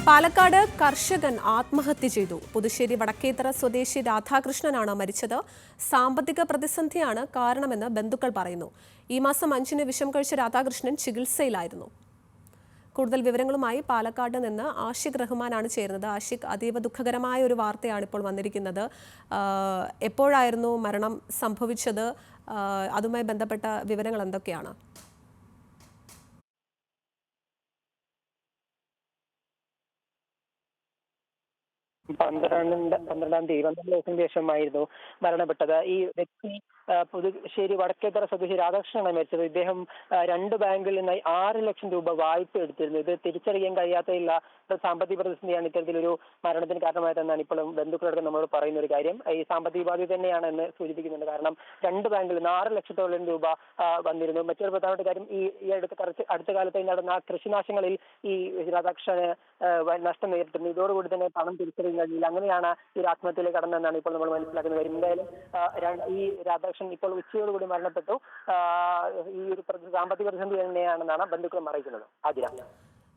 പാലക്കാട് കർഷകൻ ആത്മഹത്യ ചെയ്തു. പുതുശ്ശേരി വടക്കേത്തറ സ്വദേശി രാധാകൃഷ്ണനാണ് മരിച്ചത്. സാമ്പത്തിക പ്രതിസന്ധിയാണ് കാരണമെന്ന് ബന്ധുക്കൾ പറയുന്നു. ഈ മാസം 5-ന് വിഷം കഴിച്ച രാധാകൃഷ്ണൻ ചികിത്സയിലായിരുന്നു. കൂടുതൽ വിവരങ്ങളുമായി പാലക്കാട് നിന്ന് ആഷിഖ് റഹ്മാനാണ് ചേരുന്നത്. ആഷിഖ്, അതീവ ദുഃഖകരമായ ഒരു വാർത്തയാണ് ഇപ്പോൾ വന്നിരിക്കുന്നത്. എപ്പോഴായിരുന്നു മരണം സംഭവിച്ചത്? അതുമായി ബന്ധപ്പെട്ട വിവരങ്ങൾ എന്തൊക്കെയാണ്? 12-ാം തീയതി 12 ദിവസത്തിന് ശേഷമായിരുന്നു മരണപ്പെട്ടത്. ഈ വ്യക്തി പുതുശ്ശേരി വടക്കേത്തറ സ്വദേശി രാധാകൃഷ്ണനാണ് മരിച്ചത്. ഇദ്ദേഹം 2 ബാങ്കുകളിൽ നിന്നായി 6 ലക്ഷം രൂപ വായ്പ എടുത്തിരുന്നു. ഇത് തിരിച്ചറിയാൻ കഴിയാത്തതില്ല സാമ്പത്തിക പ്രതിസന്ധിയാണ് ഇത്തരത്തിലൊരു മരണത്തിന് കാരണമായതെന്നാണ് ഇപ്പോൾ ബന്ധുക്കളോട് നമ്മളോട് പറയുന്ന ഒരു കാര്യം. ഈ സാമ്പത്തിക ബാധ്യത തന്നെയാണ് എന്ന് സൂചിപ്പിക്കുന്നുണ്ട്. കാരണം 2 ബാങ്കുകളിൽ നിന്ന് 6 ലക്ഷത്തോളം രൂപ വന്നിരുന്നു. മറ്റൊരു പ്രധാനപ്പെട്ട കാര്യം, ഈ അടുത്ത കാലത്തായി നടന്ന കൃഷിനാശങ്ങളിൽ ഈ രാധാകൃഷ്ണന് നഷ്ടം നേരിട്ടിരുന്നു. ഇതോടുകൂടി തന്നെ പണം തിരിച്ചറിയാൻ കഴിയില്ല. അങ്ങനെയാണ് ഈ ആത്മഹത്യയിലേക്ക് കടന്നതെന്നാണ് ഇപ്പോൾ നമ്മൾ മനസ്സിലാക്കുന്ന കാര്യം. എന്തായാലും ഈ രാധാകൃഷ്ണൻ ഇപ്പോൾ ഉച്ചയോടുകൂടി മരണപ്പെട്ടു. ഈ ഒരു സാമ്പത്തിക പ്രതിസന്ധി തന്നെയാണെന്നാണ് ബന്ധുക്കൾ അറിയിക്കുന്നത്. ആതിര.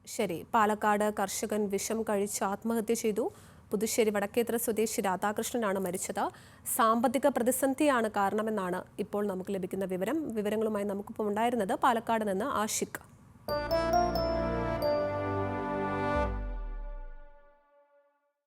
ശരി, പാലക്കാട് കർഷകൻ വിഷം കഴിച്ച് ആത്മഹത്യ ചെയ്തു. പുതുശ്ശേരി വടക്കേത്തറ സ്വദേശി രാധാകൃഷ്ണനാണ് മരിച്ചത്. സാമ്പത്തിക പ്രതിസന്ധിയാണ് കാരണമെന്നാണ് ഇപ്പോൾ നമുക്ക് ലഭിക്കുന്ന വിവരങ്ങളുമായി നമുക്കിപ്പോൾ ഉണ്ടായിരുന്നത് പാലക്കാട് നിന്ന് ആഷിഖ്.